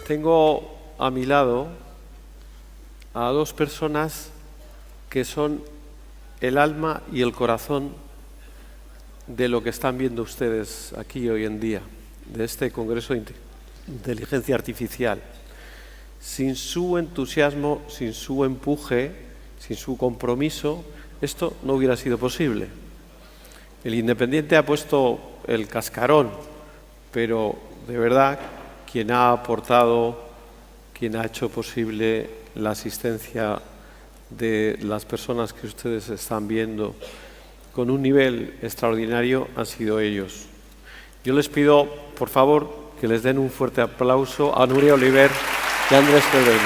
Tengo a mi lado a dos personas que son el alma y el corazón de lo que están viendo ustedes aquí hoy en día, de este Congreso de Inteligencia Artificial. Sin su entusiasmo, sin su empuje, sin su compromiso, esto no hubiera sido posible. El Independiente ha puesto el cascarón, pero de verdad quien ha aportado, quien ha hecho posible la asistencia de las personas que ustedes están viendo con un nivel extraordinario han sido ellos. Yo les pido, por favor, que les den un fuerte aplauso a Núria Oliver y a Andrés Pellegrini.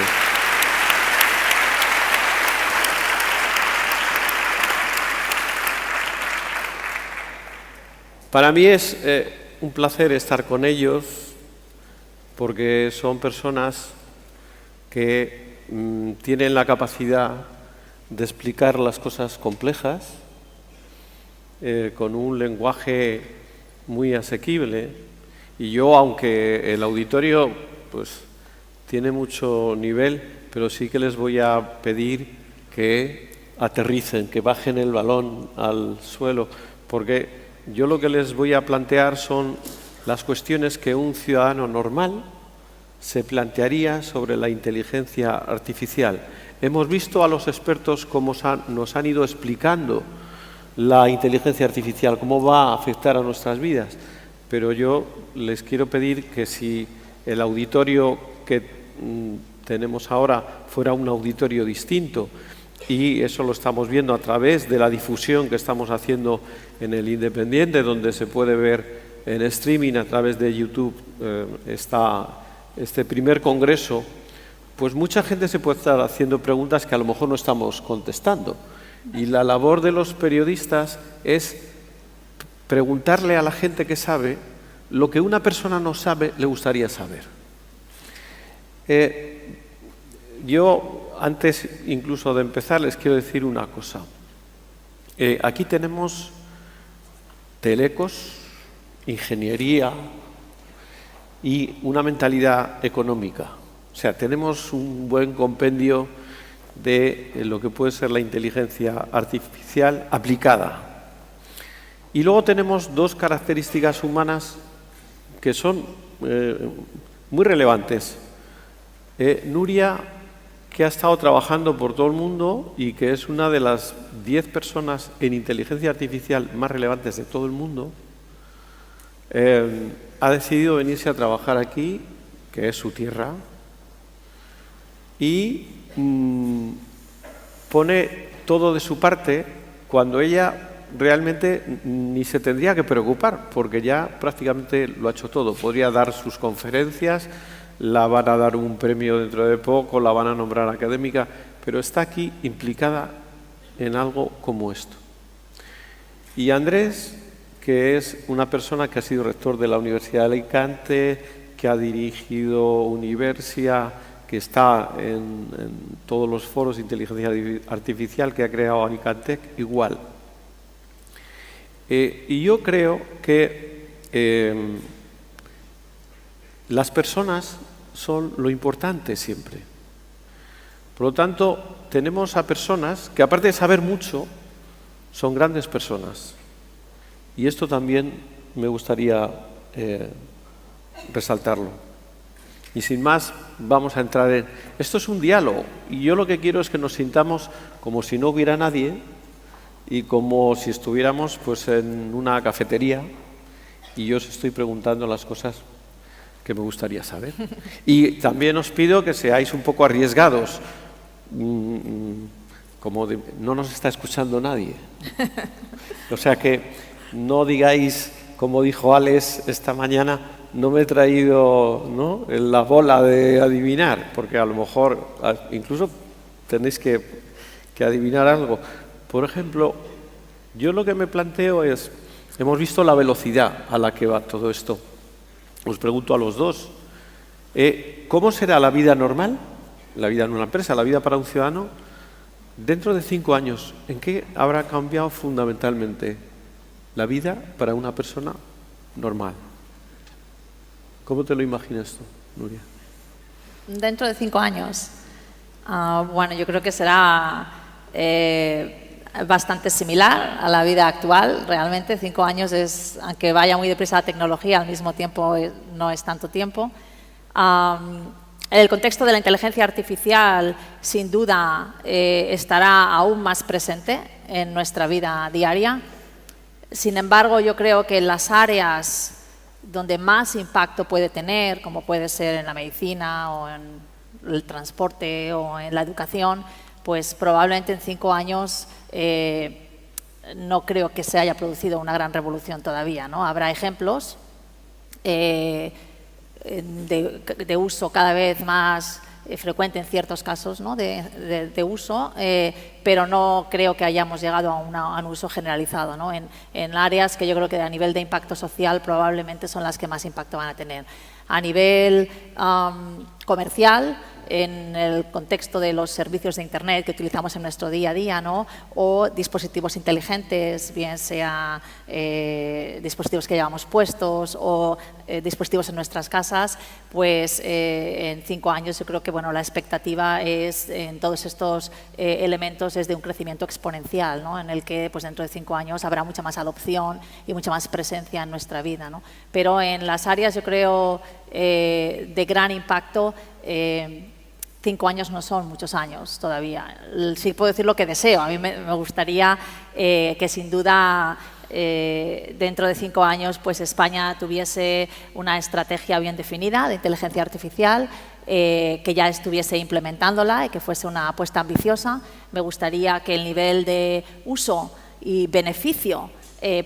Para mí es un placer estar con ellos porque son personas que tienen la capacidad de explicar las cosas complejas con un lenguaje muy asequible. Y yo, aunque el auditorio pues tiene mucho nivel, pero sí que les voy a pedir que aterricen, que bajen el balón al suelo, porque yo lo que les voy a plantear son las cuestiones que un ciudadano normal se plantearía sobre la inteligencia artificial. Hemos visto a los expertos cómo nos han ido explicando la inteligencia artificial, cómo va a afectar a nuestras vidas, pero yo les quiero pedir que si el auditorio que tenemos ahora fuera un auditorio distinto, y eso lo estamos viendo a través de la difusión que estamos haciendo en el Independiente, donde se puede ver en streaming a través de YouTube este primer congreso, pues mucha gente se puede estar haciendo preguntas que a lo mejor no estamos contestando. Y la labor de los periodistas es preguntarle a la gente que sabe lo que una persona no sabe, le gustaría saber. Yo, antes incluso de empezar, les quiero decir una cosa. Aquí tenemos telecos, ingeniería y una mentalidad económica. O sea, tenemos un buen compendio de lo que puede ser la inteligencia artificial aplicada. Y luego tenemos dos características humanas que son muy relevantes. Núria, que ha estado trabajando por todo el mundo y que es una de las 10 personas en inteligencia artificial más relevantes de todo el mundo, ha decidido venirse a trabajar aquí, que es su tierra, y pone todo de su parte cuando ella realmente ni se tendría que preocupar, porque ya prácticamente lo ha hecho todo. Podría dar sus conferencias, la van a dar un premio dentro de poco, la van a nombrar académica, pero está aquí implicada en algo como esto. Y Andrés, que es una persona que ha sido rector de la Universidad de Alicante, que ha dirigido Universia, que está en todos los foros de inteligencia artificial que ha creado Alicantec, igual. Y yo creo que las personas son lo importante siempre. Por lo tanto, tenemos a personas que, aparte de saber mucho, son grandes personas. Y esto también me gustaría resaltarlo. Y sin más, vamos a entrar en... Esto es un diálogo, y yo lo que quiero es que nos sintamos como si no hubiera nadie y como si estuviéramos pues en una cafetería y yo os estoy preguntando las cosas que me gustaría saber. Y también os pido que seáis un poco arriesgados, no nos está escuchando nadie. O sea que no digáis, como dijo Alex esta mañana, no me he traído, ¿no?, la bola de adivinar, porque a lo mejor incluso tenéis que adivinar algo. Por ejemplo, yo lo que me planteo es, hemos visto la velocidad a la que va todo esto. Os pregunto a los dos, ¿cómo será la vida normal, la vida en una empresa, la vida para un ciudadano, dentro de 5 años? ¿En qué habrá cambiado fundamentalmente la vida para una persona normal? ¿Cómo te lo imaginas tú, Núria? Dentro de 5 años, bueno, yo creo que será bastante similar a la vida actual. Realmente 5 años es, aunque vaya muy deprisa la tecnología, al mismo tiempo no es tanto tiempo. El contexto de la inteligencia artificial, sin duda, estará aún más presente en nuestra vida diaria. Sin embargo, yo creo que las áreas donde más impacto puede tener, como puede ser en la medicina o en el transporte o en la educación, pues probablemente en 5 años no creo que se haya producido una gran revolución todavía, ¿no? Habrá ejemplos de uso cada vez más frecuente en ciertos casos, ¿no? de uso, pero no creo que hayamos llegado a un uso generalizado, ¿no? en áreas que yo creo que a nivel de impacto social probablemente son las que más impacto van a tener. A nivel comercial, en el contexto de los servicios de Internet que utilizamos en nuestro día a día, ¿no? O dispositivos inteligentes, bien sea dispositivos que llevamos puestos o dispositivos en nuestras casas, pues en 5 años yo creo que bueno, la expectativa es, en todos estos elementos es de un crecimiento exponencial, ¿no? En el que pues, dentro de 5 años habrá mucha más adopción y mucha más presencia en nuestra vida, ¿no? Pero en las áreas, yo creo, de gran impacto, 5 años no son muchos años todavía. Sí puedo decir lo que deseo. A mí me gustaría que sin duda dentro de 5 años pues España tuviese una estrategia bien definida de inteligencia artificial, que ya estuviese implementándola y que fuese una apuesta ambiciosa. Me gustaría que el nivel de uso y beneficio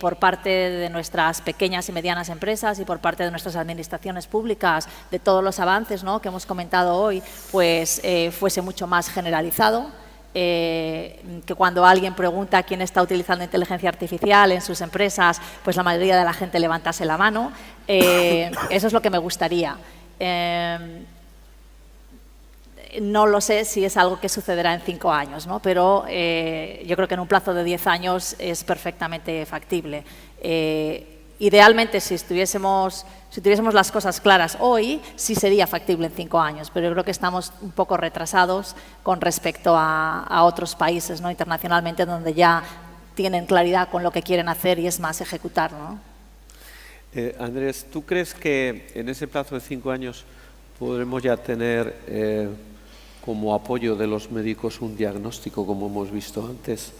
por parte de nuestras pequeñas y medianas empresas y por parte de nuestras administraciones públicas, de todos los avances, ¿no? que hemos comentado hoy, pues fuese mucho más generalizado. Que cuando alguien pregunta quién está utilizando inteligencia artificial en sus empresas, pues la mayoría de la gente levantase la mano. Eso es lo que me gustaría. No lo sé si es algo que sucederá en 5 años, ¿no? Pero yo creo que en un plazo de 10 años es perfectamente factible. Idealmente, si tuviésemos las cosas claras hoy, sí sería factible en 5 años, pero yo creo que estamos un poco retrasados con respecto a otros países, ¿no? Internacionalmente, donde ya tienen claridad con lo que quieren hacer y es más ejecutarlo, ¿no? Andrés, ¿tú crees que en ese plazo de 5 años podremos ya tener como apoyo de los médicos un diagnóstico, como hemos visto antes,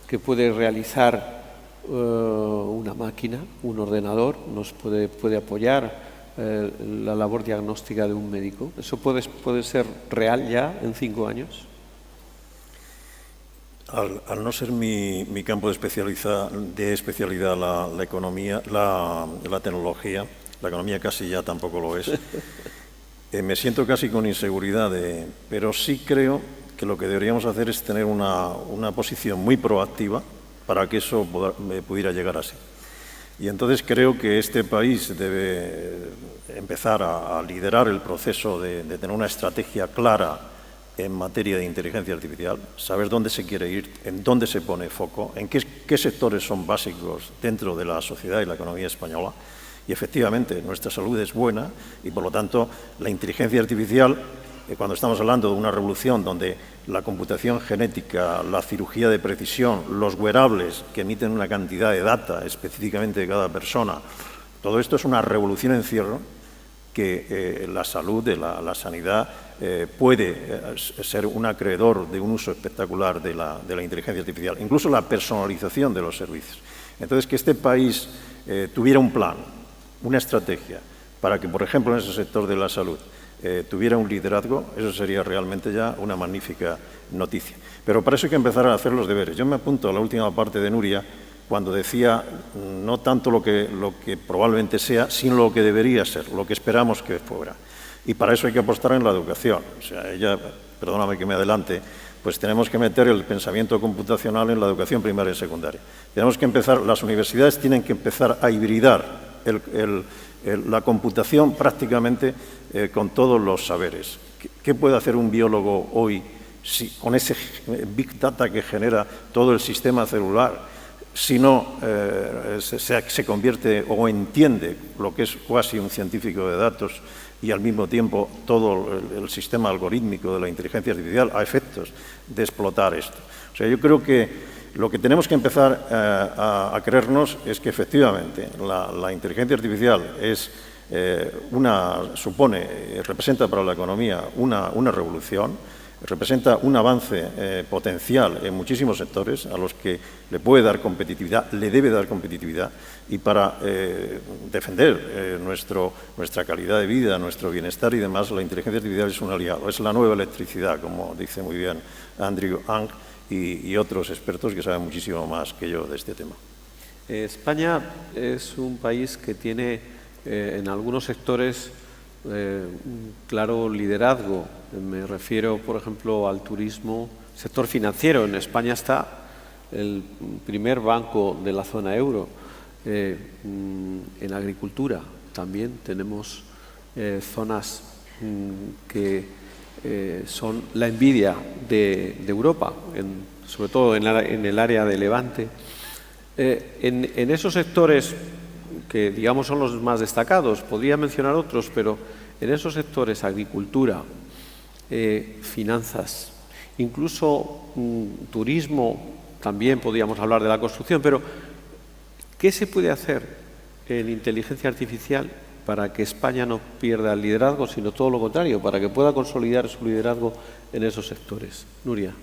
que puede realizar una máquina, un ordenador, nos puede apoyar la labor diagnóstica de un médico? ¿Eso puede ser real ya en 5 años? Al no ser mi campo de especialidad la economía, la tecnología, la economía casi ya tampoco lo es, me siento casi con inseguridad, pero sí creo que lo que deberíamos hacer es tener una posición muy proactiva para que eso pudiera llegar así. Y entonces creo que este país debe empezar a liderar el proceso de tener una estrategia clara en materia de inteligencia artificial, saber dónde se quiere ir, en dónde se pone foco, en qué sectores son básicos dentro de la sociedad y la economía española. Y efectivamente, nuestra salud es buena y, por lo tanto, la inteligencia artificial, cuando estamos hablando de una revolución donde la computación genética, la cirugía de precisión, los wearables que emiten una cantidad de data específicamente de cada persona, todo esto es una revolución en cierre que la salud, la sanidad, puede ser un acreedor de un uso espectacular de la inteligencia artificial, incluso la personalización de los servicios. Entonces, que este país tuviera un plan, una estrategia, para que, por ejemplo, en ese sector de la salud tuviera un liderazgo, eso sería realmente ya una magnífica noticia. Pero para eso hay que empezar a hacer los deberes. Yo me apunto a la última parte de Nuria, cuando decía no tanto lo que probablemente sea, sino lo que debería ser, lo que esperamos que fuera. Y para eso hay que apostar en la educación. O sea, ella, perdóname que me adelante, pues tenemos que meter el pensamiento computacional en la educación primaria y secundaria. Tenemos que empezar, las universidades tienen que empezar a hibridar la computación prácticamente con todos los saberes. ¿Qué puede hacer un biólogo hoy con ese big data que genera todo el sistema celular, si no se convierte o entiende lo que es casi un científico de datos y al mismo tiempo todo el sistema algorítmico de la inteligencia artificial a efectos de explotar esto. O sea, yo creo que lo que tenemos que empezar a creernos es que efectivamente la inteligencia artificial representa para la economía una revolución, representa un avance potencial en muchísimos sectores a los que le puede dar competitividad, le debe dar competitividad, y para defender nuestra calidad de vida, nuestro bienestar y demás, la inteligencia artificial es un aliado, es la nueva electricidad, como dice muy bien Andrew Ng y otros expertos que saben muchísimo más que yo de este tema. España es un país que tiene en algunos sectores un claro liderazgo. Me refiero, por ejemplo, al turismo, sector financiero. En España está el primer banco de la zona euro. En agricultura también tenemos zonas que son la envidia de Europa, sobre todo en el área de Levante. En esos sectores que, digamos, son los más destacados, podría mencionar otros, pero en esos sectores, agricultura, finanzas, incluso turismo, también podríamos hablar de la construcción, pero ¿qué se puede hacer en inteligencia artificial para que España no pierda el liderazgo, sino todo lo contrario, para que pueda consolidar su liderazgo en esos sectores? Nuria.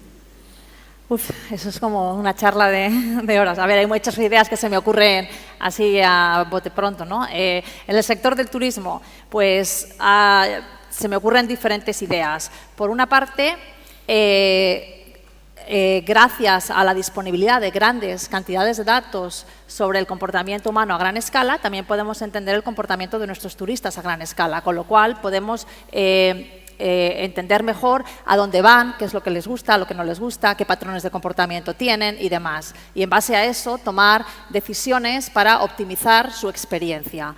Eso es como una charla de horas. A ver, hay muchas ideas que se me ocurren así a bote pronto, ¿no? En el sector del turismo, pues se me ocurren diferentes ideas. Por una parte, gracias a la disponibilidad de grandes cantidades de datos sobre el comportamiento humano a gran escala, también podemos entender el comportamiento de nuestros turistas a gran escala, con lo cual podemos entender mejor a dónde van, qué es lo que les gusta, lo que no les gusta, qué patrones de comportamiento tienen y demás. Y en base a eso, tomar decisiones para optimizar su experiencia.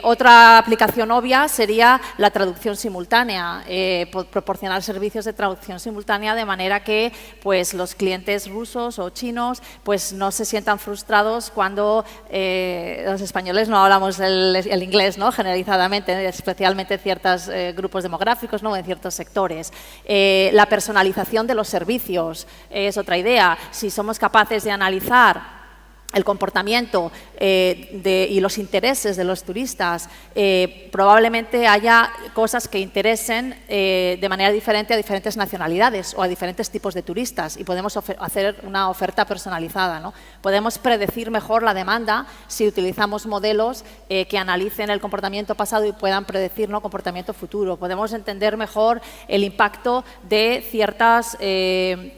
Otra aplicación obvia sería la traducción simultánea, proporcionar servicios de traducción simultánea de manera que pues, los clientes rusos o chinos pues, no se sientan frustrados cuando los españoles no hablamos el inglés, ¿no? Generalizadamente, especialmente en ciertos grupos demográficos, ¿no? En ciertos sectores. La personalización de los servicios es otra idea. Si somos capaces de analizar el comportamiento y los intereses de los turistas, probablemente haya cosas que interesen de manera diferente a diferentes nacionalidades o a diferentes tipos de turistas y podemos hacer una oferta personalizada, ¿no? Podemos predecir mejor la demanda si utilizamos modelos que analicen el comportamiento pasado y puedan predecir, ¿no? Comportamiento futuro. Podemos entender mejor el impacto de ciertas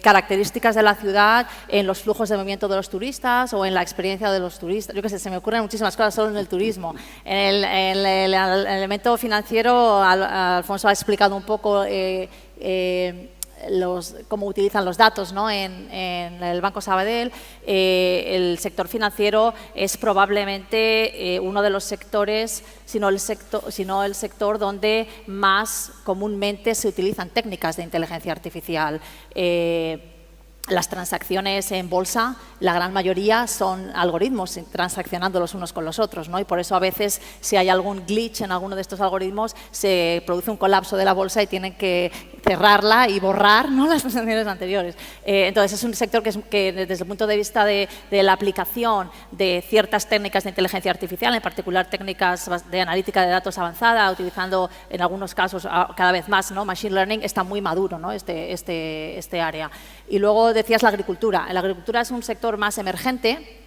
características de la ciudad en los flujos de movimiento de los turistas o en la experiencia de los turistas. Yo qué sé, se me ocurren muchísimas cosas solo en el turismo. En el elemento financiero, Alfonso ha explicado un poco cómo utilizan los datos, ¿no? en el Banco Sabadell. El sector financiero es probablemente uno de los sectores, sino el sector donde más comúnmente se utilizan técnicas de inteligencia artificial. Las transacciones en bolsa, la gran mayoría son algoritmos transaccionando los unos con los otros, ¿no? Y por eso a veces si hay algún glitch en alguno de estos algoritmos se produce un colapso de la bolsa y tienen que cerrarla y borrar, ¿no? Las transacciones anteriores. Entonces es un sector que desde el punto de vista de la aplicación de ciertas técnicas de inteligencia artificial, en particular técnicas de analítica de datos avanzada, utilizando en algunos casos cada vez más, ¿no? Machine learning, está muy maduro, ¿no? este área. Y luego decías la agricultura. La agricultura es un sector más emergente.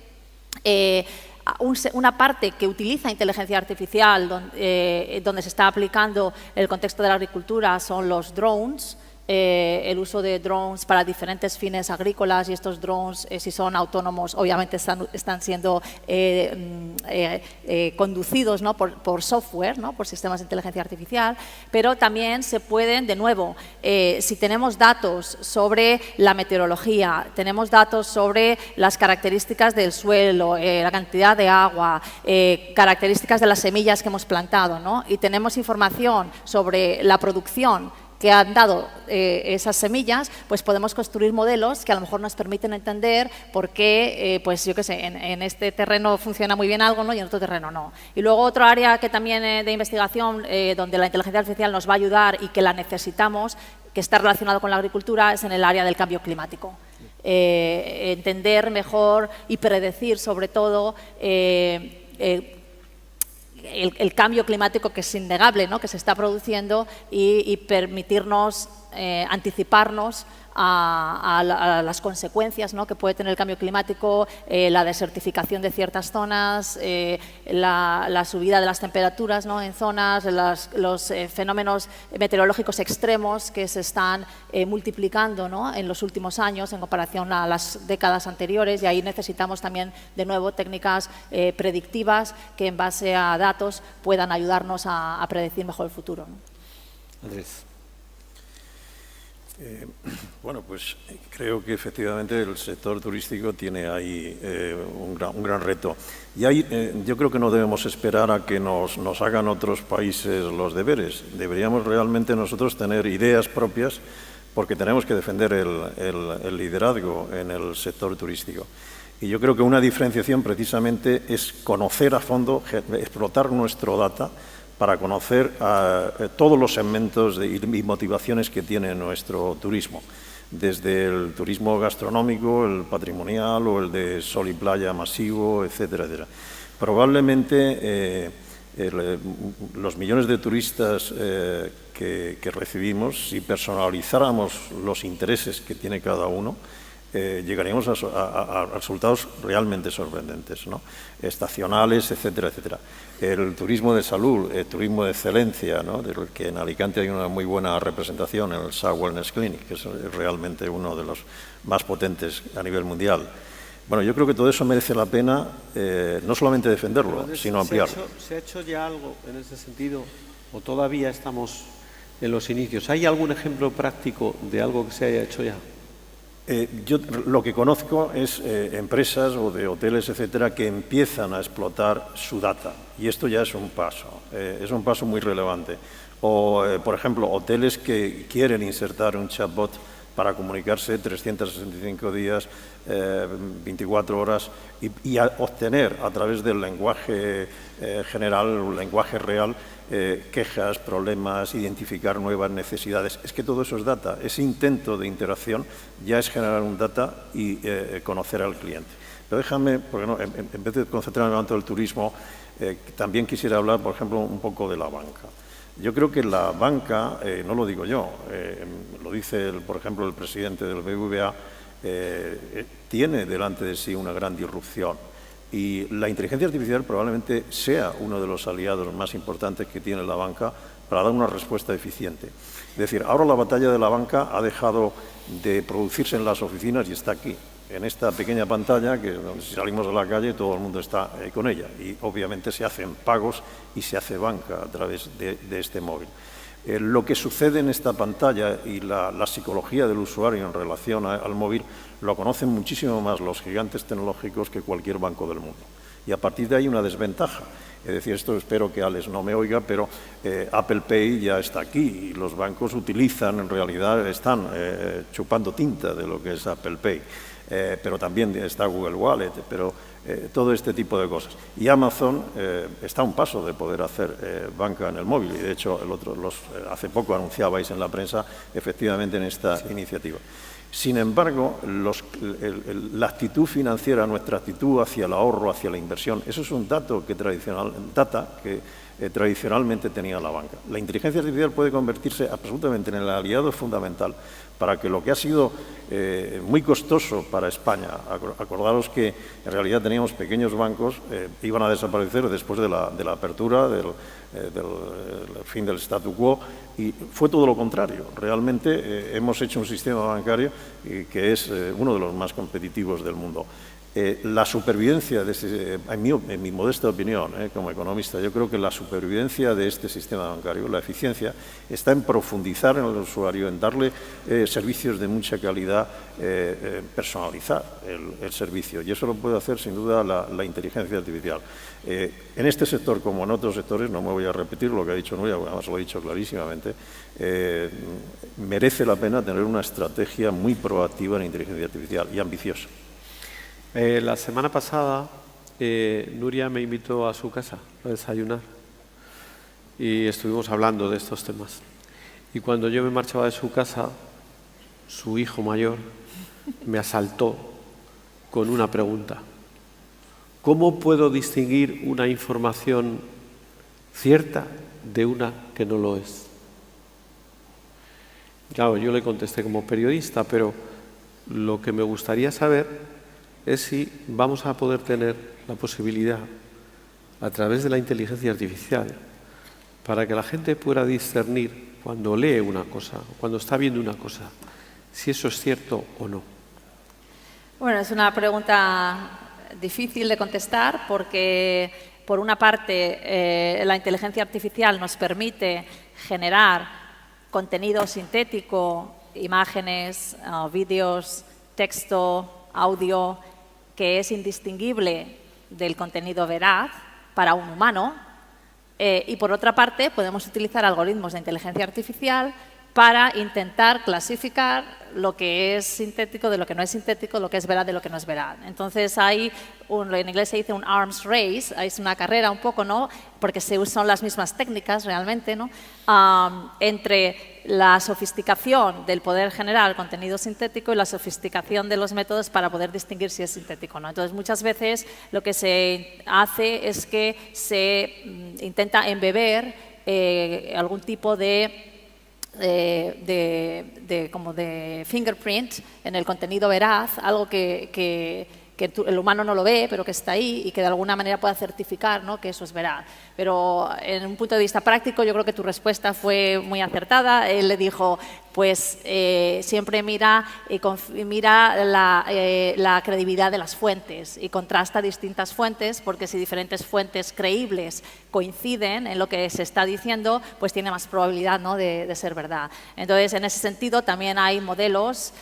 Una parte que utiliza inteligencia artificial donde se está aplicando el contexto de la agricultura son los drones, el uso de drones para diferentes fines agrícolas, y estos drones, si son autónomos, obviamente están siendo conducidos, ¿no? por software, ¿no? Por sistemas de inteligencia artificial, pero también se pueden, de nuevo, si tenemos datos sobre la meteorología, tenemos datos sobre las características del suelo, la cantidad de agua, características de las semillas que hemos plantado, ¿no? Y tenemos información sobre la producción que han dado esas semillas, pues podemos construir modelos que a lo mejor nos permiten entender por qué, pues yo qué sé, en este terreno funciona muy bien algo, ¿no? Y en otro terreno no. Y luego otro área que también de investigación donde la inteligencia artificial nos va a ayudar y que la necesitamos, que está relacionado con la agricultura, es en el área del cambio climático. Entender mejor y predecir, sobre todo, el cambio climático que es innegable, ¿no? Que se está produciendo y permitirnos anticiparnos a las consecuencias, ¿no? Que puede tener el cambio climático, la desertificación de ciertas zonas, la subida de las temperaturas, ¿no? En zonas, los fenómenos meteorológicos extremos que se están multiplicando, ¿no? En los últimos años en comparación a las décadas anteriores, y ahí necesitamos también de nuevo técnicas predictivas que en base a datos puedan ayudarnos a predecir mejor el futuro, ¿no? Andrés. Bueno, pues creo que efectivamente el sector turístico tiene ahí un gran reto. Y ahí yo creo que no debemos esperar a que nos hagan otros países los deberes. Deberíamos realmente nosotros tener ideas propias porque tenemos que defender el liderazgo en el sector turístico. Y yo creo que una diferenciación precisamente es conocer a fondo, explotar nuestro data para conocer todos los segmentos y motivaciones que tiene nuestro turismo, desde el turismo gastronómico, el patrimonial o el de sol y playa masivo, etcétera, etcétera. Probablemente los millones de turistas que recibimos, si personalizáramos los intereses que tiene cada uno, llegaríamos a resultados realmente sorprendentes, ¿no? Estacionales, etcétera, etcétera. El turismo de salud, el turismo de excelencia, ¿no? Del que en Alicante hay una muy buena representación, en el SA Wellness Clinic, que es realmente uno de los más potentes a nivel mundial. Bueno, yo creo que todo eso merece la pena no solamente defenderlo, sino ampliarlo. ¿Se ha hecho ya algo en ese sentido o todavía estamos en los inicios? ¿Hay algún ejemplo práctico de algo que se haya hecho ya? Yo lo que conozco es empresas o de hoteles, etcétera, que empiezan a explotar su data, y esto ya es un paso muy relevante. O, por ejemplo, hoteles que quieren insertar un chatbot para comunicarse 365 días, 24 horas y obtener a través del lenguaje general, el lenguaje real, quejas, problemas, identificar nuevas necesidades. Es que todo eso es data. Ese intento de interacción ya es generar un data y conocer al cliente. Pero déjame, porque no, en vez de concentrarme tanto en el turismo, también quisiera hablar, por ejemplo, un poco de la banca. Yo creo que la banca, no lo digo yo, lo dice, por ejemplo, el presidente del BBVA, tiene delante de sí una gran disrupción. Y la inteligencia artificial probablemente sea uno de los aliados más importantes que tiene la banca para dar una respuesta eficiente. Es decir, ahora la batalla de la banca ha dejado de producirse en las oficinas y está aquí, en esta pequeña pantalla que si salimos a la calle todo el mundo está con ella. Y obviamente se hacen pagos y se hace banca a través de este móvil. Lo que sucede en esta pantalla y la psicología del usuario en relación al móvil lo conocen muchísimo más los gigantes tecnológicos que cualquier banco del mundo. Y a partir de ahí una desventaja. Es decir, esto espero que Alex no me oiga, pero Apple Pay ya está aquí y los bancos utilizan, en realidad están chupando tinta de lo que es Apple Pay. Pero también está Google Wallet, pero todo este tipo de cosas. Y Amazon está a un paso de poder hacer banca en el móvil, y de hecho hace poco anunciabais en la prensa efectivamente en esta iniciativa. Sin embargo, la actitud financiera, nuestra actitud hacia el ahorro, hacia la inversión, eso es un dato que tradicionalmente tenía la banca. La inteligencia artificial puede convertirse absolutamente en el aliado fundamental para que lo que ha sido muy costoso para España, acordaros que en realidad teníamos pequeños bancos, iban a desaparecer después de la apertura, del fin del statu quo, y fue todo lo contrario. Realmente hemos hecho un sistema bancario que es uno de los más competitivos del mundo. La supervivencia, en mi modesta opinión, como economista, yo creo que la supervivencia de este sistema bancario, la eficiencia, está en profundizar en el usuario, en darle servicios de mucha calidad, personalizar el servicio. Y eso lo puede hacer, sin duda, la inteligencia artificial. En este sector, como en otros sectores, no me voy a repetir lo que ha dicho Nuria, porque además lo ha dicho clarísimamente, merece la pena tener una estrategia muy proactiva en inteligencia artificial y ambiciosa. La semana pasada Nuria me invitó a su casa a desayunar y estuvimos hablando de estos temas. Y cuando yo me marchaba de su casa, su hijo mayor me asaltó con una pregunta. ¿Cómo puedo distinguir una información cierta de una que no lo es? Claro, yo le contesté como periodista, pero lo que me gustaría saber es si vamos a poder tener la posibilidad, a través de la inteligencia artificial, para que la gente pueda discernir cuando lee una cosa, cuando está viendo una cosa, si eso es cierto o no. Bueno, es una pregunta difícil de contestar porque, por una parte, la inteligencia artificial nos permite generar contenido sintético, imágenes, vídeos, texto, audio, que es indistinguible del contenido veraz para un humano, y por otra parte podemos utilizar algoritmos de inteligencia artificial para intentar clasificar lo que es sintético de lo que no es sintético, lo que es veraz de lo que no es veraz. Entonces hay, en inglés se dice un arms race, es una carrera un poco, ¿no? Porque se usan las mismas técnicas realmente, ¿no? Entre la sofisticación del poder generar contenido sintético y la sofisticación de los métodos para poder distinguir si es sintético o no. Entonces, muchas veces lo que se hace es que se intenta embeber algún tipo como de fingerprint en el contenido veraz, algo que el humano no lo ve, pero que está ahí y que de alguna manera pueda certificar, ¿no?, que eso es veraz. Pero en un punto de vista práctico, yo creo que tu respuesta fue muy acertada. Él le dijo, pues siempre mira la credibilidad de las fuentes y contrasta distintas fuentes, porque si diferentes fuentes creíbles coinciden en lo que se está diciendo, pues tiene más probabilidad, ¿no?, de ser verdad. Entonces, en ese sentido, también hay modelos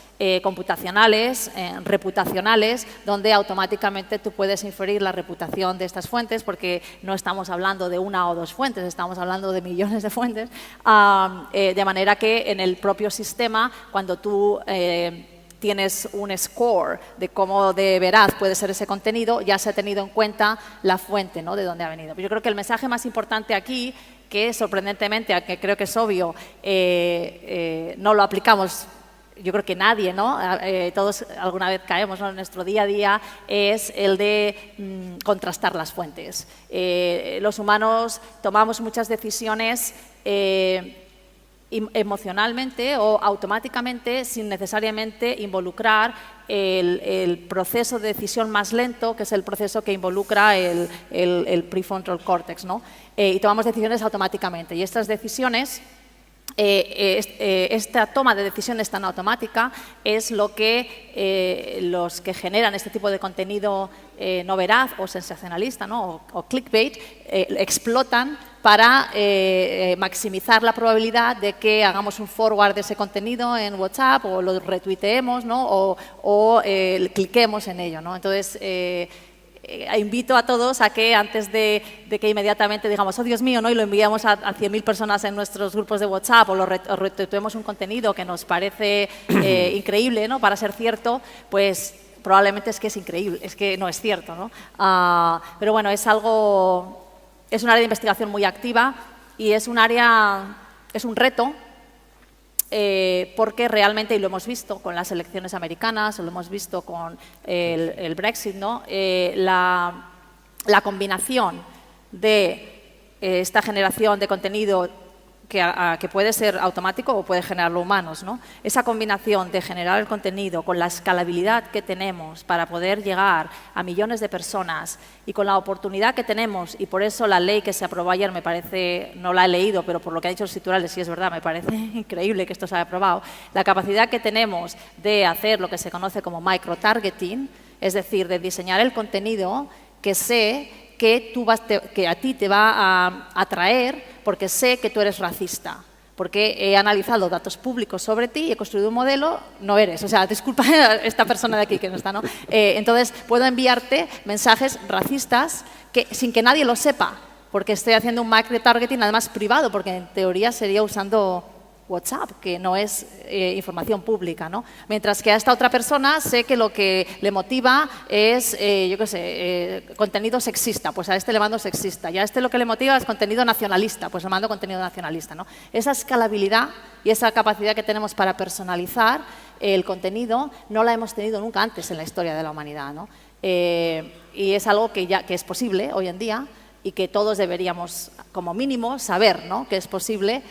computacionales, reputacionales, donde automáticamente tú puedes inferir la reputación de estas fuentes, porque no estamos hablando de una o dos fuentes, estamos hablando de millones de fuentes, de manera que en el propio sistema, cuando tú tienes un score de cómo de veraz puede ser ese contenido, ya se ha tenido en cuenta la fuente, ¿no?, de dónde ha venido. Yo creo que el mensaje más importante aquí, que sorprendentemente, aunque creo que es obvio, no lo aplicamos, yo creo que nadie, ¿no? Todos alguna vez caemos, ¿no?, en nuestro día a día, es el de contrastar las fuentes. Los humanos tomamos muchas decisiones emocionalmente o automáticamente sin necesariamente involucrar el proceso de decisión más lento, que es el proceso que involucra el prefrontal cortex, ¿no? Y tomamos decisiones automáticamente. Y estas decisiones, esta toma de decisiones tan automática es lo que los que generan este tipo de contenido no veraz o sensacionalista, ¿no?, o clickbait, explotan para maximizar la probabilidad de que hagamos un forward de ese contenido en WhatsApp o lo retuiteemos, ¿no?, o cliquemos en ello, ¿no? Entonces, invito a todos a que antes de que inmediatamente digamos, oh Dios mío, ¿no?, y lo enviamos a 100.000 personas en nuestros grupos de WhatsApp o retuiteemos un contenido que nos parece increíble, ¿no?, para ser cierto, pues probablemente es que es increíble, es que no es cierto, ¿no? Pero bueno, es un área de investigación muy activa y es un reto, porque realmente, y lo hemos visto con las elecciones americanas, o lo hemos visto con el Brexit, ¿no?, la combinación de esta generación de contenido que puede ser automático o puede generarlo humanos, ¿no? Esa combinación de generar el contenido con la escalabilidad que tenemos para poder llegar a millones de personas y con la oportunidad que tenemos, y por eso la ley que se aprobó ayer me parece, no la he leído, pero por lo que ha dicho los titulares, sí es verdad, me parece increíble que esto se haya aprobado, la capacidad que tenemos de hacer lo que se conoce como microtargeting, Es decir, de diseñar el contenido que sé que, que a ti te va a atraer porque sé que tú eres racista. Porque he analizado datos públicos sobre ti y he construido un modelo, no eres. O sea, disculpa esta persona de aquí que no está, ¿no? Entonces, puedo enviarte mensajes racistas sin que nadie lo sepa, porque estoy haciendo un marketing además privado, porque en teoría sería usando WhatsApp, que no es información pública, ¿no? Mientras que a esta otra persona sé que lo que le motiva es, yo qué sé, contenido sexista, pues a este le mando sexista, y a este lo que le motiva es contenido nacionalista, pues le mando contenido nacionalista, ¿no? Esa escalabilidad y esa capacidad que tenemos para personalizar el contenido no la hemos tenido nunca antes en la historia de la humanidad, ¿no? Y es algo que es posible hoy en día, y que todos deberíamos, como mínimo, saber, ¿no?, que es posible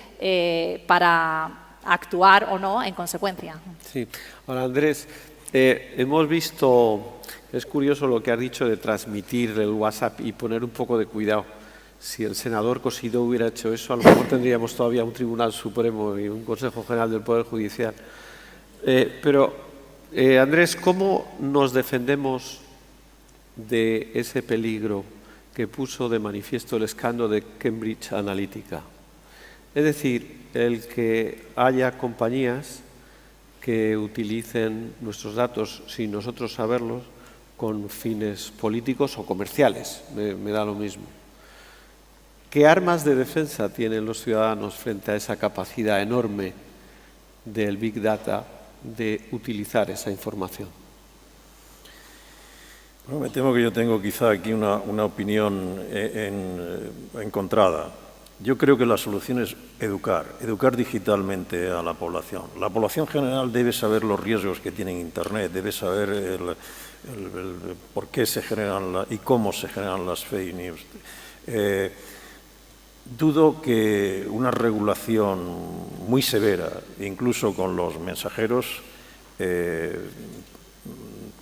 para actuar o no en consecuencia. Sí. Ahora, Andrés, hemos visto, es curioso lo que has dicho de transmitir el WhatsApp y poner un poco de cuidado. Si el senador Cosidó hubiera hecho eso, a lo mejor tendríamos todavía un Tribunal Supremo y un Consejo General del Poder Judicial. Pero, Andrés, ¿cómo nos defendemos de ese peligro que puso de manifiesto el escándalo de Cambridge Analytica? Es decir, el que haya compañías que utilicen nuestros datos sin nosotros saberlos con fines políticos o comerciales, me da lo mismo. ¿Qué armas de defensa tienen los ciudadanos frente a esa capacidad enorme del Big Data de utilizar esa información? Bueno, me temo que yo tengo quizá aquí una opinión encontrada. Yo creo que la solución es educar digitalmente a la población. La población general debe saber los riesgos que tiene Internet, debe saber por qué se generan y cómo se generan las fake news. Dudo que una regulación muy severa, incluso con los mensajeros,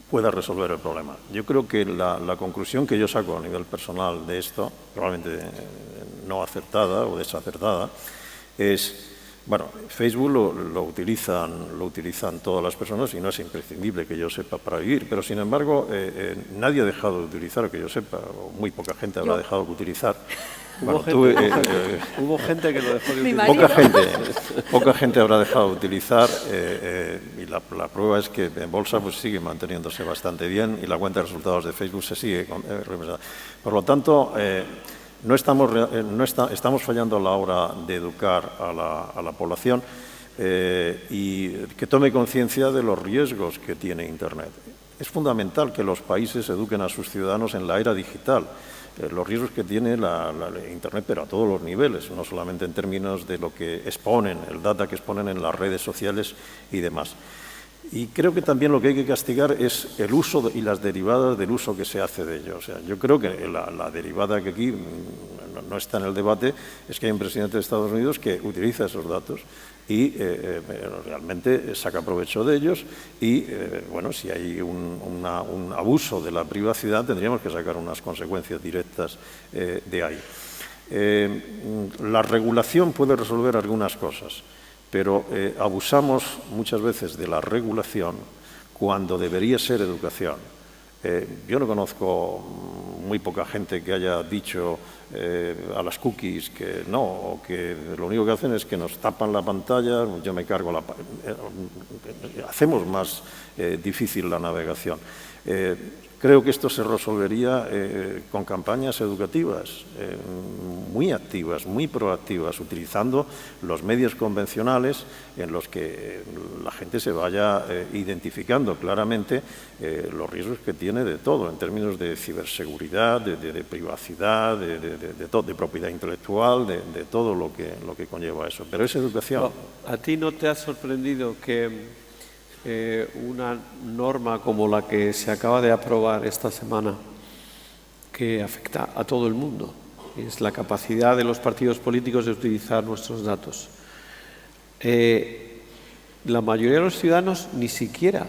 pueda resolver el problema. Yo creo que la conclusión que yo saco a nivel personal de esto, probablemente no acertada o desacertada, es, bueno, Facebook lo utilizan todas las personas y no es imprescindible que yo sepa para vivir, pero sin embargo nadie ha dejado de utilizar, que yo sepa, o muy poca gente habrá dejado de utilizar. Bueno, hubo gente que lo dejó de utilizar. Poca gente habrá dejado de utilizar y la prueba es que en bolsa pues sigue manteniéndose bastante bien y la cuenta de resultados de Facebook se sigue representando. Por lo tanto, estamos fallando a la hora de educar a la población y que tome conciencia de los riesgos que tiene Internet. Es fundamental que los países eduquen a sus ciudadanos en la era digital. Los riesgos que tiene la Internet, pero a todos los niveles, no solamente en términos de lo que exponen, el data que exponen en las redes sociales y demás. Y creo que también lo que hay que castigar es el uso y las derivadas del uso que se hace de ello. O sea, yo creo que la derivada que aquí no está en el debate es que hay un presidente de Estados Unidos que utiliza esos datos y realmente saca provecho de ellos y, bueno, si hay un abuso de la privacidad tendríamos que sacar unas consecuencias directas de ahí. La regulación puede resolver algunas cosas, pero abusamos muchas veces de la regulación cuando debería ser educación. Yo no conozco muy poca gente que haya dicho a las cookies que no, o que lo único que hacen es que nos tapan la pantalla, yo me cargo la hacemos más difícil la navegación. Creo que esto se resolvería con campañas educativas muy activas, muy proactivas, utilizando los medios convencionales en los que la gente se vaya identificando claramente los riesgos que tiene de todo, en términos de ciberseguridad, de privacidad, de propiedad intelectual, de todo lo que conlleva eso. Pero es educación. No, ¿a ti no te ha sorprendido que una norma como la que se acaba de aprobar esta semana, que afecta a todo el mundo, es la capacidad de los partidos políticos de utilizar nuestros datos? La mayoría de los ciudadanos ni siquiera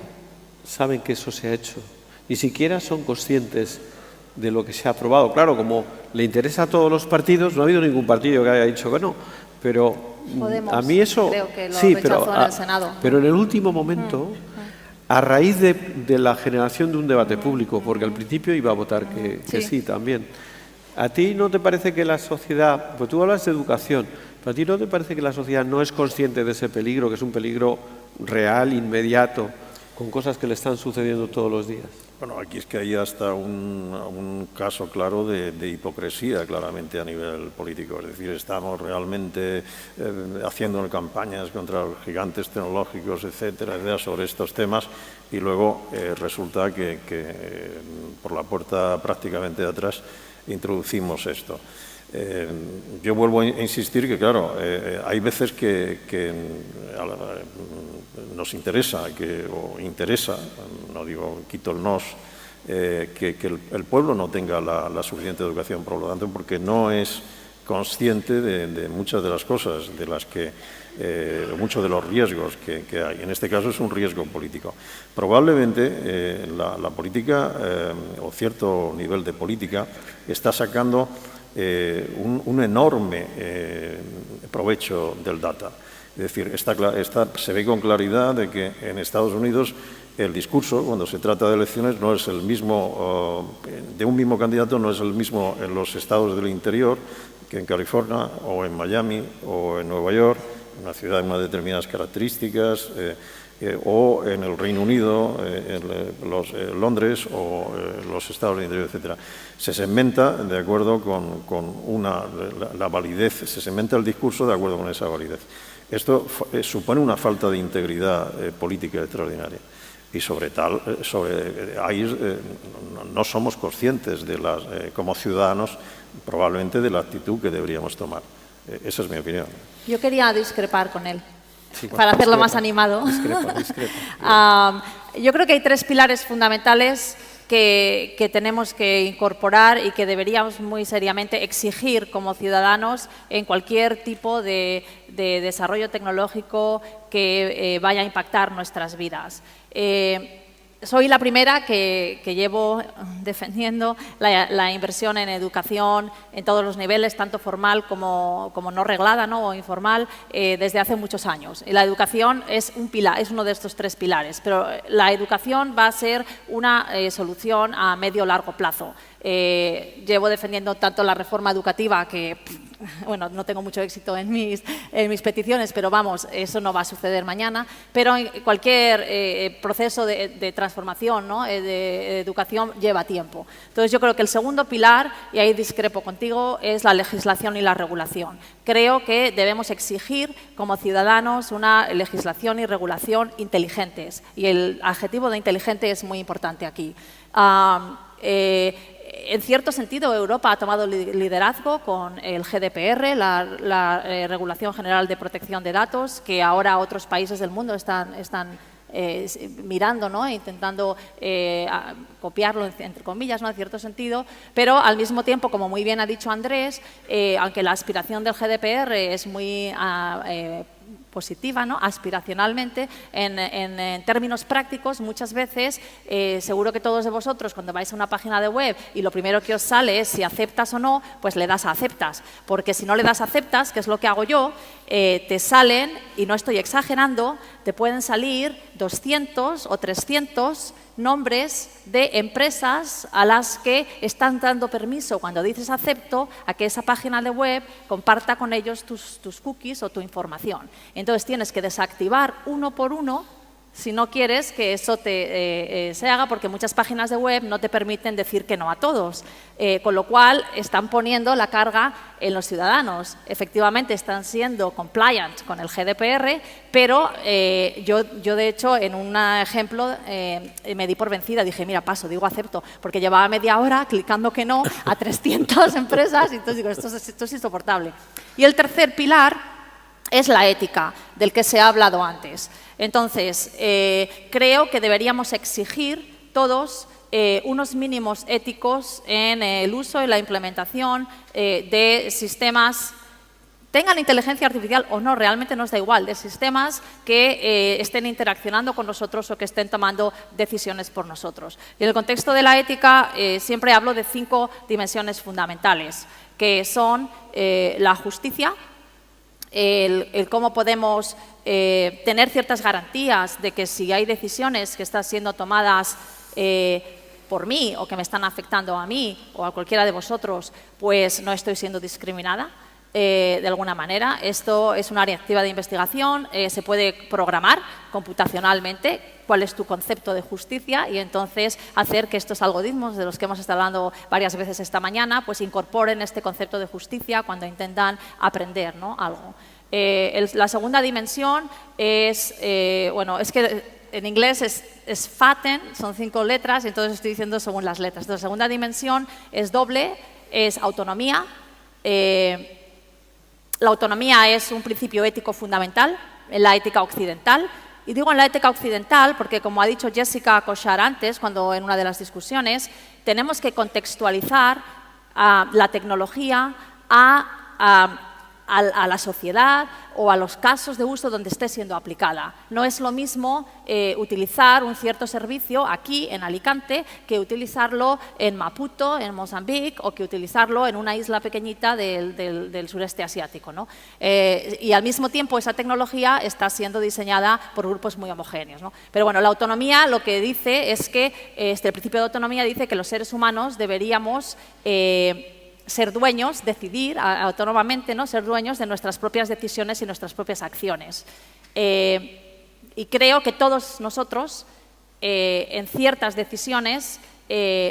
saben que eso se ha hecho, ni siquiera son conscientes de lo que se ha aprobado. Claro, como le interesa a todos los partidos, no ha habido ningún partido que haya dicho que no, pero Podemos, a mí eso creo que lo sí, rechazó en el Senado. pero en el último momento a raíz de la generación de un debate público, porque al principio iba a votar que sí también. ¿A ti no te parece que la sociedad, pues tú hablas de educación, pero a ti no te parece que la sociedad no es consciente de ese peligro, que es un peligro real, inmediato, con cosas que le están sucediendo todos los días? Bueno, aquí es que hay hasta un caso claro de hipocresía claramente a nivel político. Es decir, estamos realmente haciendo campañas contra los gigantes tecnológicos, etcétera, sobre estos temas, y luego resulta que por la puerta prácticamente de atrás introducimos esto. Yo vuelvo a insistir que, claro, hay veces que nos interesa, o interesa, no digo, quito el nos, que el pueblo no tenga la suficiente educación, por lo tanto, porque no es consciente de muchas de las cosas, de las que muchos de los riesgos que hay. En este caso es un riesgo político. Probablemente la política, o cierto nivel de política, está sacando un enorme provecho del data. Es decir, se ve con claridad de que en Estados Unidos el discurso, cuando se trata de elecciones, no es el mismo, de un mismo candidato no es el mismo en los estados del interior que en California, o en Miami, o en Nueva York, una ciudad de unas determinadas características, o en el Reino Unido, en Londres, o los estados del interior, etc. Se segmenta de acuerdo con la validez, se segmenta el discurso de acuerdo con esa validez. Esto supone una falta de integridad política extraordinaria. Y no somos conscientes como ciudadanos, probablemente, de la actitud que deberíamos tomar. Esa es mi opinión. Yo quería discrepar con él, sí, para hacerlo más animado. Discrepa. Yo creo que hay 3 pilares fundamentales que tenemos que incorporar y que deberíamos muy seriamente exigir como ciudadanos en cualquier tipo de desarrollo tecnológico que vaya a impactar nuestras vidas. Soy la primera que llevo defendiendo la inversión en educación en todos los niveles, tanto formal como no reglada, ¿no?, o informal, desde hace muchos años. Y la educación es un pilar, es uno de estos 3 pilares, pero la educación va a ser una solución a medio o largo plazo. Llevo defendiendo tanto la reforma educativa que, bueno, no tengo mucho éxito en mis peticiones, pero vamos, eso no va a suceder mañana, pero en cualquier proceso de transformación, ¿no?, de educación lleva tiempo. Entonces yo creo que el segundo pilar, y ahí discrepo contigo, es la legislación y la regulación. Creo que debemos exigir como ciudadanos una legislación y regulación inteligentes, y el adjetivo de inteligente es muy importante aquí. En cierto sentido, Europa ha tomado liderazgo con el GDPR, la Regulación General de Protección de Datos, que ahora otros países del mundo están mirando, ¿no?, intentando copiarlo, entre comillas, ¿no?, en cierto sentido, pero al mismo tiempo, como muy bien ha dicho Andrés, aunque la aspiración del GDPR es muy positiva, ¿no?, aspiracionalmente, en términos prácticos, muchas veces, seguro que todos de vosotros, cuando vais a una página de web y lo primero que os sale es si aceptas o no, pues le das a aceptas, porque si no le das a aceptas, que es lo que hago yo, te salen, y no estoy exagerando, te pueden salir 200 o 300 nombres de empresas a las que están dando permiso, cuando dices acepto, a que esa página de web comparta con ellos tus cookies o tu información. Entonces tienes que desactivar uno por uno si no quieres que eso se haga, porque muchas páginas de web no te permiten decir que no a todos, con lo cual están poniendo la carga en los ciudadanos. Efectivamente están siendo compliant con el GDPR, pero yo de hecho en un ejemplo me di por vencida, dije mira, paso, digo acepto, porque llevaba media hora clicando que no a 300 empresas, y entonces digo esto es insoportable. Y el tercer pilar es la ética, del que se ha hablado antes. Entonces, creo que deberíamos exigir todos unos mínimos éticos en el uso y la implementación de sistemas, tengan inteligencia artificial o no, realmente nos da igual, de sistemas que estén interaccionando con nosotros o que estén tomando decisiones por nosotros. Y en el contexto de la ética siempre hablo de 5 dimensiones fundamentales, que son la justicia, el cómo podemos tener ciertas garantías de que si hay decisiones que están siendo tomadas por mí o que me están afectando a mí o a cualquiera de vosotros, pues no estoy siendo discriminada de alguna manera. Esto es un área activa de investigación, se puede programar computacionalmente cuál es tu concepto de justicia y entonces hacer que estos algoritmos de los que hemos estado hablando varias veces esta mañana pues incorporen este concepto de justicia cuando intentan aprender, ¿no?, algo. La segunda dimensión es, bueno, es que en inglés es fatten, son 5 letras, y entonces estoy diciendo según las letras. Entonces, la segunda dimensión es doble, es autonomía. La autonomía es un principio ético fundamental en la ética occidental. Y digo en la ética occidental porque, como ha dicho Jessica Koshar antes, cuando en una de las discusiones, tenemos que contextualizar la tecnología a la sociedad o a los casos de uso donde esté siendo aplicada. No es lo mismo utilizar un cierto servicio aquí en Alicante que utilizarlo en Maputo, en Mozambique, o que utilizarlo en una isla pequeñita del sureste asiático, ¿no? Y al mismo tiempo esa tecnología está siendo diseñada por grupos muy homogéneos, ¿no? Pero bueno, la autonomía lo que dice es que el principio de autonomía dice que los seres humanos deberíamos ser dueños, decidir autónomamente, ¿no?, ser dueños de nuestras propias decisiones y nuestras propias acciones. Y creo que todos nosotros, en ciertas decisiones,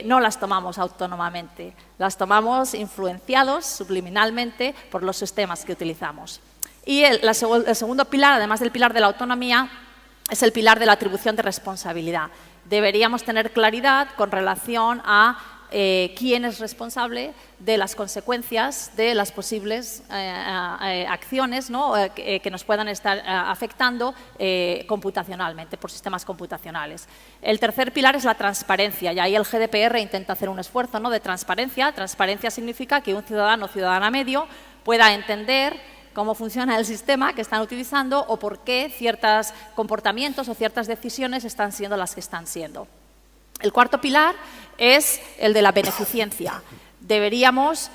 no las tomamos autónomamente, las tomamos influenciados subliminalmente por los sistemas que utilizamos. Y el segundo pilar, además del pilar de la autonomía, es el pilar de la atribución de responsabilidad. Deberíamos tener claridad con relación a quién es responsable de las consecuencias de las posibles acciones, ¿no?, que nos puedan estar afectando computacionalmente, por sistemas computacionales. El tercer pilar es la transparencia, y ahí el GDPR intenta hacer un esfuerzo, ¿no?, de transparencia. Transparencia significa que un ciudadano o ciudadana medio pueda entender cómo funciona el sistema que están utilizando o por qué ciertos comportamientos o ciertas decisiones están siendo las que están siendo. El cuarto pilar es el de la beneficencia. Deberíamos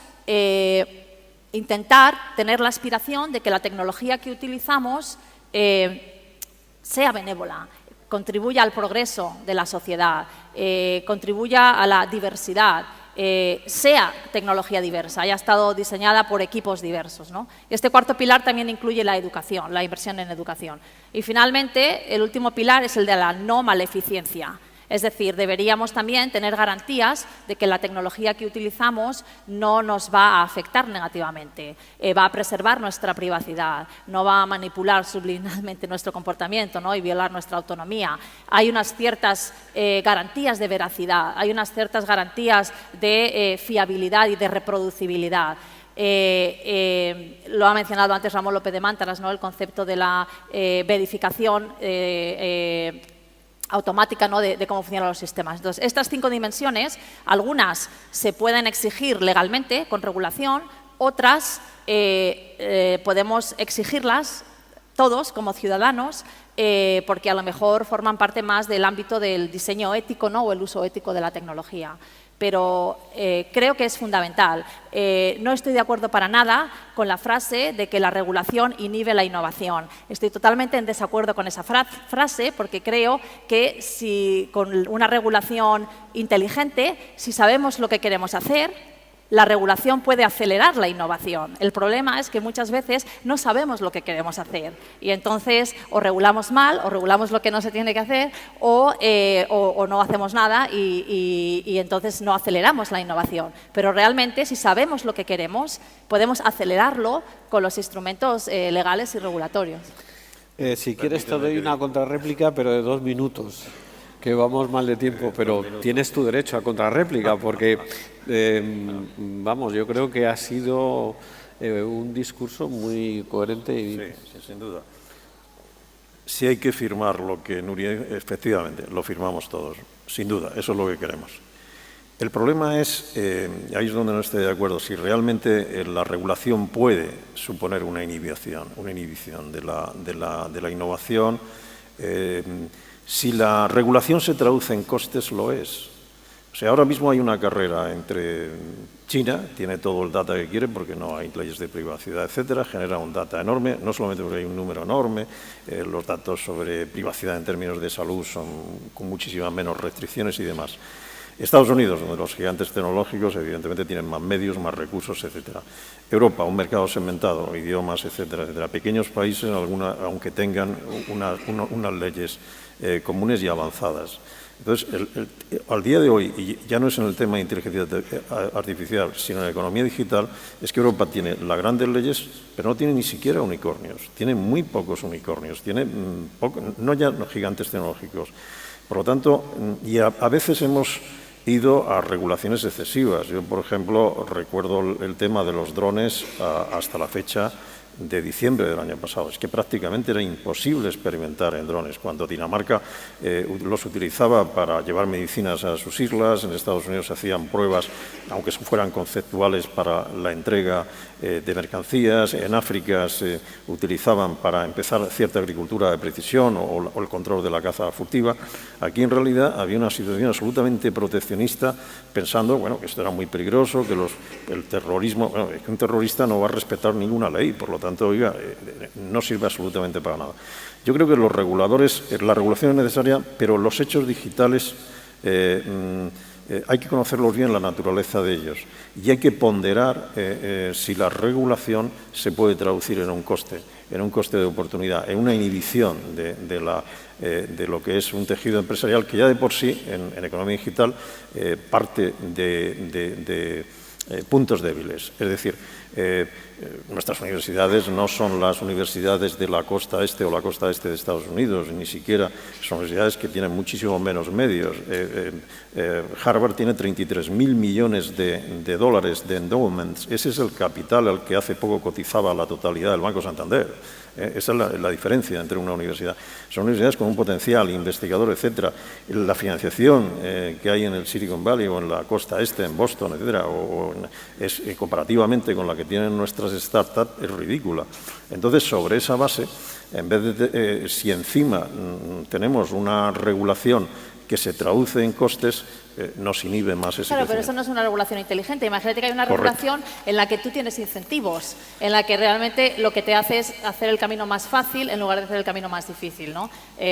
intentar tener la aspiración de que la tecnología que utilizamos sea benévola, contribuya al progreso de la sociedad, contribuya a la diversidad, sea tecnología diversa, haya estado diseñada por equipos diversos, ¿no? Este cuarto pilar también incluye la educación, la inversión en educación. Y finalmente, el último pilar es el de la no maleficencia. Es decir, deberíamos también tener garantías de que la tecnología que utilizamos no nos va a afectar negativamente, va a preservar nuestra privacidad, no va a manipular subliminalmente nuestro comportamiento, ¿no?, y violar nuestra autonomía. Hay unas ciertas garantías de veracidad, hay unas ciertas garantías de fiabilidad y de reproducibilidad. Lo ha mencionado antes Ramón López de Mántaras, ¿no?, el concepto de la verificación automática, ¿no?, de cómo funcionan los sistemas. Entonces, estas 5 dimensiones, algunas se pueden exigir legalmente con regulación, otras podemos exigirlas todos como ciudadanos porque a lo mejor forman parte más del ámbito del diseño ético, ¿no?, o el uso ético de la tecnología. Pero creo que es fundamental. No estoy de acuerdo para nada con la frase de que la regulación inhibe la innovación. Estoy totalmente en desacuerdo con esa frase porque creo que si con una regulación inteligente, si sabemos lo que queremos hacer, la regulación puede acelerar la innovación. El problema es que muchas veces no sabemos lo que queremos hacer y entonces o regulamos mal o regulamos lo que no se tiene que hacer o no hacemos nada y entonces no aceleramos la innovación. Pero realmente si sabemos lo que queremos podemos acelerarlo con los instrumentos legales y regulatorios. Si quieres te doy una contrarréplica, pero de 2 minutos. Que vamos mal de tiempo, pero tienes tu derecho a contrarréplica porque, vamos, yo creo que ha sido un discurso muy coherente. Sí, sin duda. Si hay que firmar lo que Nuria, efectivamente, lo firmamos todos, sin duda, eso es lo que queremos. El problema es, ahí es donde no estoy de acuerdo, si realmente la regulación puede suponer una inhibición de la innovación. Si la regulación se traduce en costes, lo es. O sea, ahora mismo hay una carrera entre China, tiene todo el data que quiere porque no hay leyes de privacidad, etcétera, genera un data enorme, no solamente porque hay un número enorme, los datos sobre privacidad en términos de salud son con muchísimas menos restricciones y demás. Estados Unidos, donde los gigantes tecnológicos evidentemente tienen más medios, más recursos, etcétera. Europa, un mercado segmentado, idiomas, etcétera, etcétera. Pequeños países, aunque tengan unas leyes comunes y avanzadas. Entonces, al día de hoy, y ya no es en el tema de inteligencia artificial, sino en la economía digital, es que Europa tiene las grandes leyes, pero no tiene ni siquiera unicornios. Tiene muy pocos unicornios, tiene no ya gigantes tecnológicos. Por lo tanto, y a veces hemos ido a regulaciones excesivas. Yo, por ejemplo, recuerdo el tema de los drones hasta la fecha de diciembre del año pasado. Es que prácticamente era imposible experimentar en drones. Cuando Dinamarca los utilizaba para llevar medicinas a sus islas, en Estados Unidos se hacían pruebas, aunque fueran conceptuales, para la entrega de mercancías. En África se utilizaban para empezar cierta agricultura de precisión o el control de la caza furtiva. Aquí, en realidad, había una situación absolutamente proteccionista, pensando, bueno, que esto era muy peligroso, que el terrorismo, bueno, que un terrorista no va a respetar ninguna ley, por lo tanto, oiga, no sirve absolutamente para nada. Yo creo que los reguladores, la regulación es necesaria, pero los hechos digitales hay que conocerlos bien, la naturaleza de ellos, y hay que ponderar si la regulación se puede traducir en un coste de oportunidad, en una inhibición de lo que es un tejido empresarial que ya de por sí, en economía digital, parte de puntos débiles. Es decir, nuestras universidades no son las universidades de la costa este o la costa este de Estados Unidos, ni siquiera son universidades que tienen muchísimo menos medios. Harvard tiene 33.000 millones de dólares de endowments. Ese es el capital al que hace poco cotizaba la totalidad del Banco Santander. Esa es la diferencia entre una universidad. Son universidades con un potencial investigador, etcétera. La financiación que hay en el Silicon Valley o en la costa este, en Boston, etcétera, es comparativamente con la que tienen nuestras startups, es ridícula. Entonces, sobre esa base, en vez de si encima tenemos una regulación que se traduce en costes, nos inhibe más ese Claro, pero eso no es una regulación inteligente. Imagínate que hay una regulación en la que tú tienes incentivos, en la que realmente lo que te hace es hacer el camino más fácil en lugar de hacer el camino más difícil, ¿no?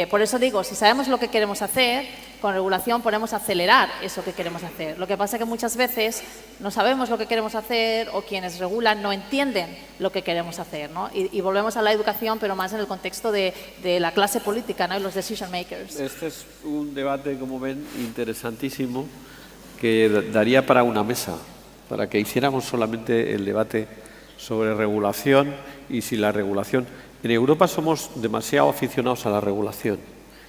Por eso digo, si sabemos lo que queremos hacer, con regulación podemos acelerar eso que queremos hacer. Lo que pasa es que muchas veces no sabemos lo que queremos hacer o quienes regulan no entienden lo que queremos hacer, ¿no? Y volvemos a la educación, pero más en el contexto de la clase política, ¿no? Y los decision makers. Este es un debate, como ven, interesantísimo, que daría para una mesa, para que hiciéramos solamente el debate sobre regulación y si la regulación... En Europa somos demasiado aficionados a la regulación.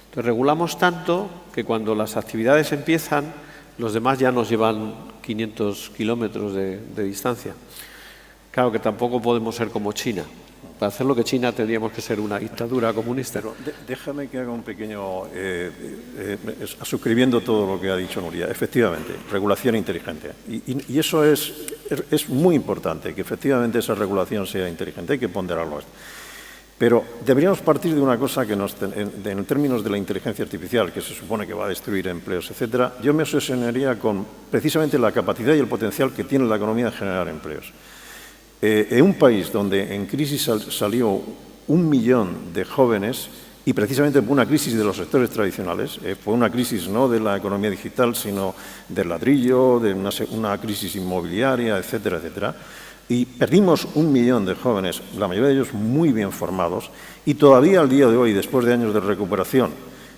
Entonces, regulamos tanto que cuando las actividades empiezan, los demás ya nos llevan 500 kilómetros de distancia. Claro que tampoco podemos ser como China. Para hacer lo que China tendríamos que ser una dictadura comunista. Pero déjame que haga un pequeño... suscribiendo todo lo que ha dicho Nuria. Efectivamente, regulación inteligente. Y eso es muy importante, que efectivamente esa regulación sea inteligente. Hay que ponderarlo. Pero deberíamos partir de una cosa que en términos de la inteligencia artificial, que se supone que va a destruir empleos, etcétera, yo me obsesionaría con precisamente la capacidad y el potencial que tiene la economía de generar empleos. En un país donde en crisis salió 1 millón de jóvenes, y precisamente por una crisis de los sectores tradicionales, fue una crisis no de la economía digital, sino del ladrillo, de una crisis inmobiliaria, etcétera, etcétera, y perdimos 1 millón de jóvenes, la mayoría de ellos muy bien formados, y todavía al día de hoy, después de años de recuperación,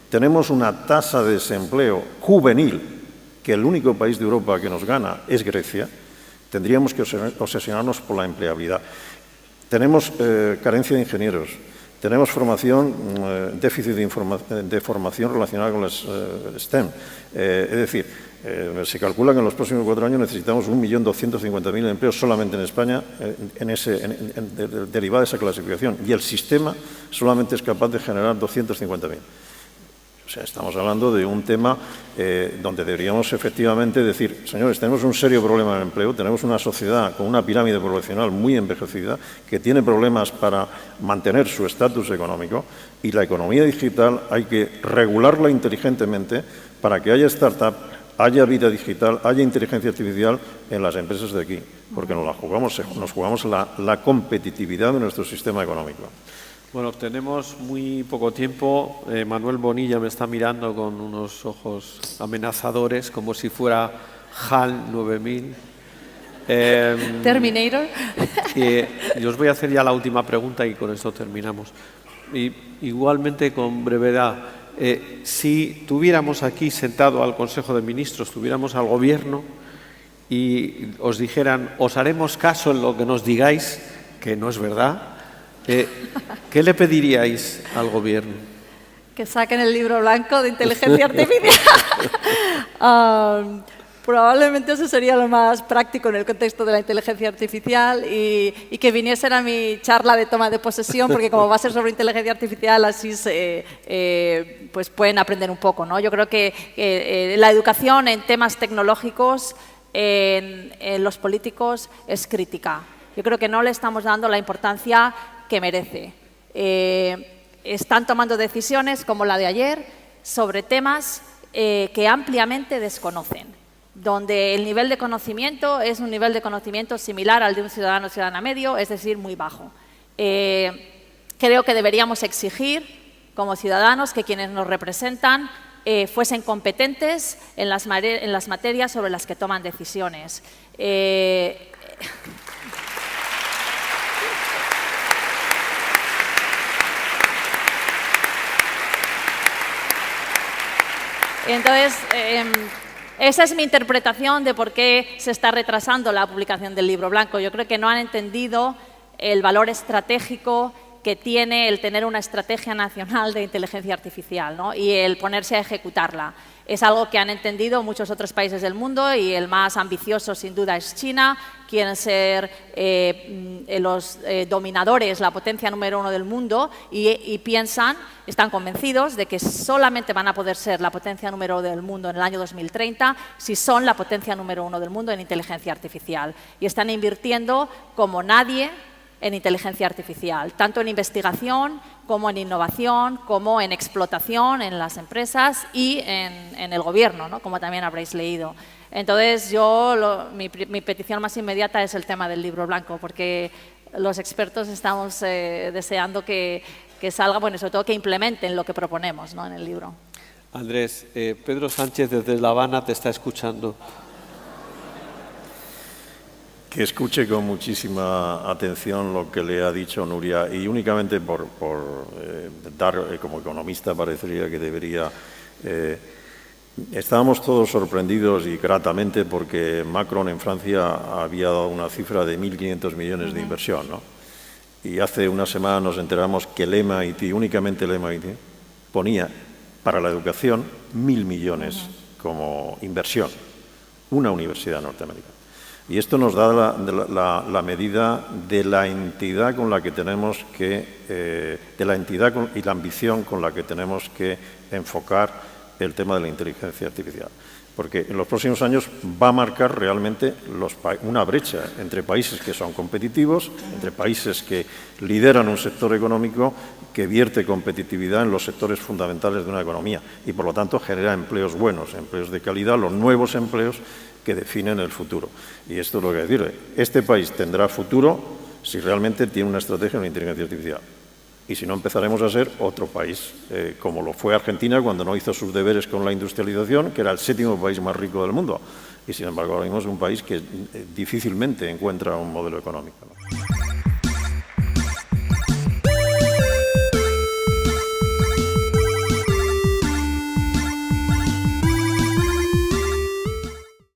tenemos una tasa de desempleo juvenil, que el único país de Europa que nos gana es Grecia. Tendríamos que obsesionarnos por la empleabilidad. Tenemos carencia de ingenieros, tenemos déficit de formación relacionada con las STEM. Es decir, se calcula que en los próximos 4 años necesitamos 1.250.000 empleos solamente en España derivada de esa clasificación. Y el sistema solamente es capaz de generar 250.000. O sea, estamos hablando de un tema donde deberíamos efectivamente decir, señores, tenemos un serio problema en el empleo, tenemos una sociedad con una pirámide poblacional muy envejecida que tiene problemas para mantener su estatus económico y la economía digital hay que regularla inteligentemente para que haya startups, haya vida digital, haya inteligencia artificial en las empresas de aquí, porque nos jugamos la competitividad de nuestro sistema económico. Bueno, tenemos muy poco tiempo. Manuel Bonilla me está mirando con unos ojos amenazadores, como si fuera HAL 9000. Terminator. Y os voy a hacer ya la última pregunta y con esto terminamos. Y, igualmente, con brevedad, si tuviéramos aquí sentado al Consejo de Ministros, tuviéramos al Gobierno y os dijeran, os haremos caso en lo que nos digáis, que no es verdad, ¿qué le pediríais al Gobierno? Que saquen el libro blanco de inteligencia artificial. Probablemente eso sería lo más práctico en el contexto de la inteligencia artificial y que viniesen a mi charla de toma de posesión, porque como va a ser sobre inteligencia artificial, así pues pueden aprender un poco, ¿no? Yo creo que la educación en temas tecnológicos en los políticos es crítica. Yo creo que no le estamos dando la importancia que merece. Están tomando decisiones como la de ayer sobre temas que ampliamente desconocen, donde el nivel de conocimiento es un nivel de conocimiento similar al de un ciudadano o ciudadana medio, es decir, muy bajo. Creo que deberíamos exigir, como ciudadanos, que quienes nos representan fuesen competentes en las materias sobre las que toman decisiones. Entonces, esa es mi interpretación de por qué se está retrasando la publicación del libro blanco. Yo creo que no han entendido el valor estratégico que tiene el tener una estrategia nacional de inteligencia artificial, ¿no? Y el ponerse a ejecutarla. Es algo que han entendido muchos otros países del mundo y el más ambicioso sin duda es China. Quieren ser los dominadores, la potencia número 1 del mundo y piensan, están convencidos de que solamente van a poder ser la potencia número 1 del mundo en el año 2030 si son la potencia número 1 del mundo en inteligencia artificial. Y están invirtiendo como nadie en inteligencia artificial, tanto en investigación como en innovación, como en explotación en las empresas y en el gobierno, ¿no? Como también habréis leído. Entonces, mi petición más inmediata es el tema del libro blanco, porque los expertos estamos deseando que salga, bueno, y sobre todo que implementen lo que proponemos, ¿no? En el libro. Andrés, Pedro Sánchez desde La Habana te está escuchando. Que escuche con muchísima atención lo que le ha dicho Nuria y únicamente por dar, como economista parecería que debería... estábamos todos sorprendidos y gratamente porque Macron en Francia había dado una cifra de 1.500 millones de inversión, ¿no? Y hace una semana nos enteramos que el MIT, únicamente el MIT, ponía para la educación 1.000 millones como inversión, una universidad norteamericana. Y esto nos da la medida de la entidad con la que tenemos que, de la entidad y la ambición con la que tenemos que enfocar el tema de la inteligencia artificial. Porque en los próximos años va a marcar realmente una brecha entre países que son competitivos, entre países que lideran un sector económico que vierte competitividad en los sectores fundamentales de una economía y, por lo tanto, genera empleos buenos, empleos de calidad, los nuevos empleos que definen el futuro. Y esto es lo que hay que decirle. Este país tendrá futuro si realmente tiene una estrategia en la inteligencia artificial. Y si no, empezaremos a ser otro país, como lo fue Argentina cuando no hizo sus deberes con la industrialización, que era el 7º país más rico del mundo. Y sin embargo, ahora mismo es un país que difícilmente encuentra un modelo económico, ¿no?